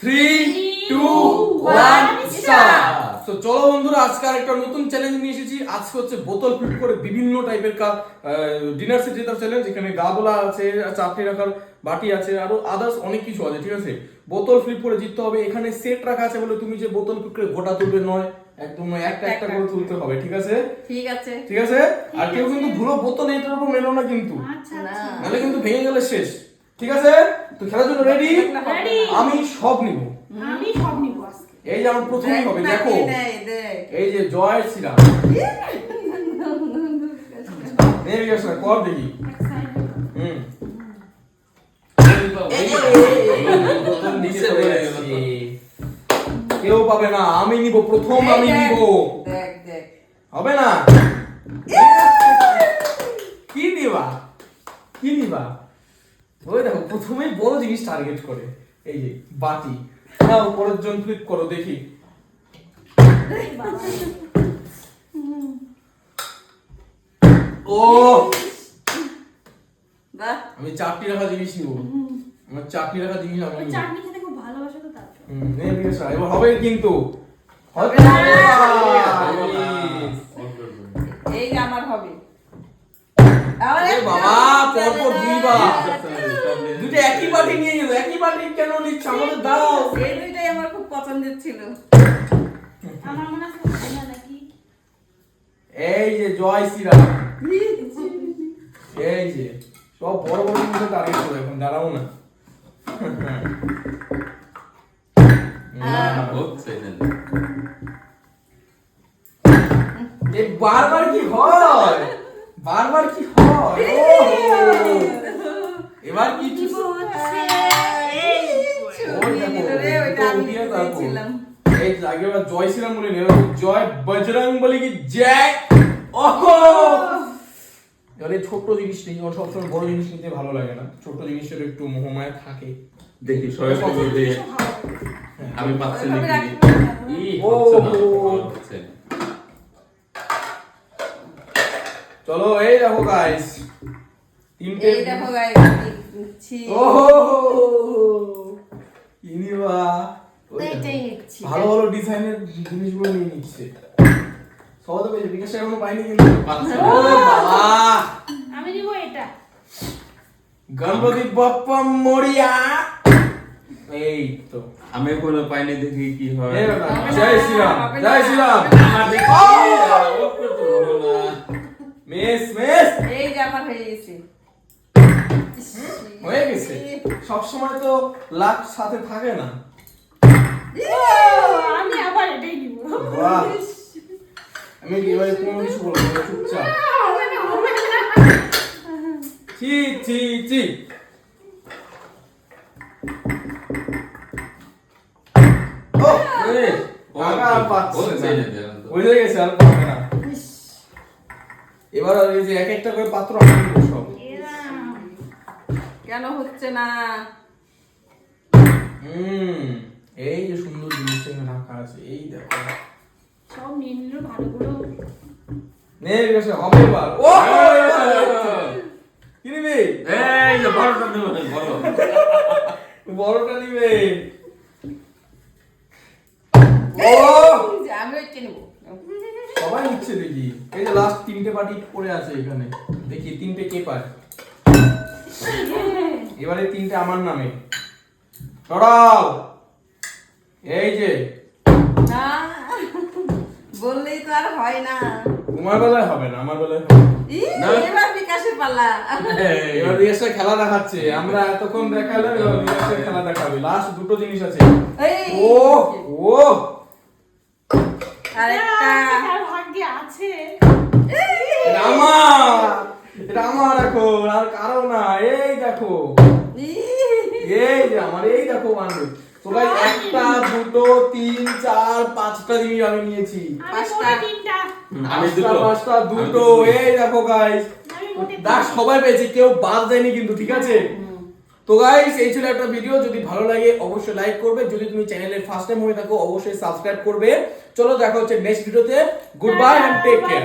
3, 2, 1 start. তো চলো বন্ধুরা, আজকে আরেকটা নতুন চ্যালেঞ্জ নিয়ে এসেছি। আজকে হচ্ছে বোতল ফ্লিপ করে বিভিন্ন টাইপের ডিনার সেট জেতার চ্যালেঞ্জ। এখানে গাবলা আছে, চাটনি রাখার বাটি আছে, আরো আদার্স অনেক কিছু আছে, ঠিক আছে। বোতল ফ্লিপ করে জিততে হবে। এখানে সেট রাখা আছে বলে তুমি যে বোতল ফ্লিপ করে গোটা তুলবে নয়, একদম নয়, একটা একটা করে তুলতে হবে, ঠিক আছে? ঠিক আছে, ঠিক আছে। আর কেউ কিন্তু ভুলো বোতল এটার উপর মেলো না কিন্তু, নাহলে কিন্তু ভেঙে গেলে শেষ, ঠিক আছে? তো খেলার জন্য রেডি? আমি সব নিব আজকে। এই যে আমার প্রথমেই হবে, দেখো এই যে জয় শ্রীরাম। নেমে গেছে কর দেখি। কেউ পাবে না, আমি নিব প্রথম, আমি নিব। হবে না? কি নিবা, কি নিবা? ওই দেখো প্রথমেই বড় জিনিস টার্গেট করে। এই যে বাটি নাও, পরের জন ফ্লিপ করো দেখি। ও আমি চাটনি রাখা জিনিস নিব। আমার চাটনি রাখা জিনিস আমি নিব। চাটনি খেতে খুব ভালোবাসো তো তার জন্য। এবার হবে কিন্তু হবে না। এই আমার হবে। আরে বাবা, পরপর দুইবার দুটো একই বাটি নিয়ে নিল। একই বাটি কেন নিচ্ছ? আমাদের দাও। এই দুইটাই আমার খুব পছন্দের ছিল। আমার মনে আছে না নাকি? এই যে জয় শ্রীরাম। এই যে সব বড় বড় জিনিস টার্গেট করে। এখন দাঁড়াও না। এই বারবার কি হয়? বারবার কি হয়? এবার কি এই আগেবার জয় শ্রীরাম বলে নিল। জয় বজরং বলি কি জয়। ওহো, এবারে ছোট জিনিস নেই, ওর সবসময় বড় জিনিস নিতে ভালো লাগে না। ছোট জিনিসের একটু মোহমায়া থাকে। দেখি সবাই আমি পাচ্ছি নাকি? চলো এই দেখো গাইস, তিনটে। এই দেখো গাইস, নিচ্ছি। ওহো ইনিবা এইটাই নিচ্ছি। ভালো ভালো ডিজাইনের জিনিসগুলো নিয়ে নিচ্ছে। সবাই তো পেয়েছে, বিকাশে এখনো পাইনি কিন্তু। ও বাবা, আমি নিব এটা। গণপতি বাপ্পা মোরিয়া। এই তো আমি কোনো পাইনি, দেখি কি হয়। এই বাবা, জয় শ্রীরাম, জয় শ্রীরাম। আমার দেখি মেস মেস এই যে আমার হয়ে গেছে। হয়ে গেছে। সব সময় তো লাখ সাথে থাকে না। আমি আবার এটাই নিব। বাহ, আমি এবারে কোনো কিছু বলবো না, চুপচাপ। চি চি চি। ও এই আগা আর পাচ্ছে না, বুঝে গেছে, আর পাবে না। এবার এই যে এক একটা করে পাত্র আমি নিব সব। কেন হচ্ছে না? এই যে সুন্দর জিনিস এখানে রাখা আছে, এই দেখো। সব নিয়ে নিল ভালো করে। নে গেছে, হবে এবার। ও কি নিবি? এই যে বড়টা দেব, বড় বড়টা নিবে। ও আমি ওইটা নিব। সবাই নিচ্ছে দেখি। এই যে লাস্ট তিনটে পার্টি পড়ে আছে এখানে, দেখি তিনটে কে পায়। এবারে তিনটে আমার নামে সরাও। এই যে না, বললেই তো আর হয় না। তোমার বেলায় হবে না, আমার বেলায় হবে। এবার বিকাশের পালা। এবার রিয়াসে খেলা দেখাচ্ছে। আমরা এতক্ষণ দেখালাম, এবার রিয়াসে খেলা দেখাবে। লাস্ট দুটো জিনিস আছে। এই ও ও আরেকটা। তার ভাগ্যে আছে। এটা আমার, এটা আমার এখন, আর কারো না। এই দেখো, এই যে আমার, এই দেখো মানুষ। তো গাইস, একটা দুটো তিন চার পাঁচটা জিনিস আমি নিয়েছি। আমি মোটে তিনটা। আমি দুটো, পাঁচটা দুটো। এই দেখো গাইস, আমি মোটে দাগ সবাই পেয়েছে, কেউ বাদ দেয়নি কিন্তু, ঠিক আছে? তো গাইস, এই ছিল একটা ভিডিও। যদি ভালো লাগে অবশ্যই লাইক করবে। যদি তুমি চ্যানেলের ফার্স্ট টাইম হয়ে থাকো অবশ্যই সাবস্ক্রাইব করবে। চলো দেখা হচ্ছে নেক্সট ভিডিওতে। Good bye and take care.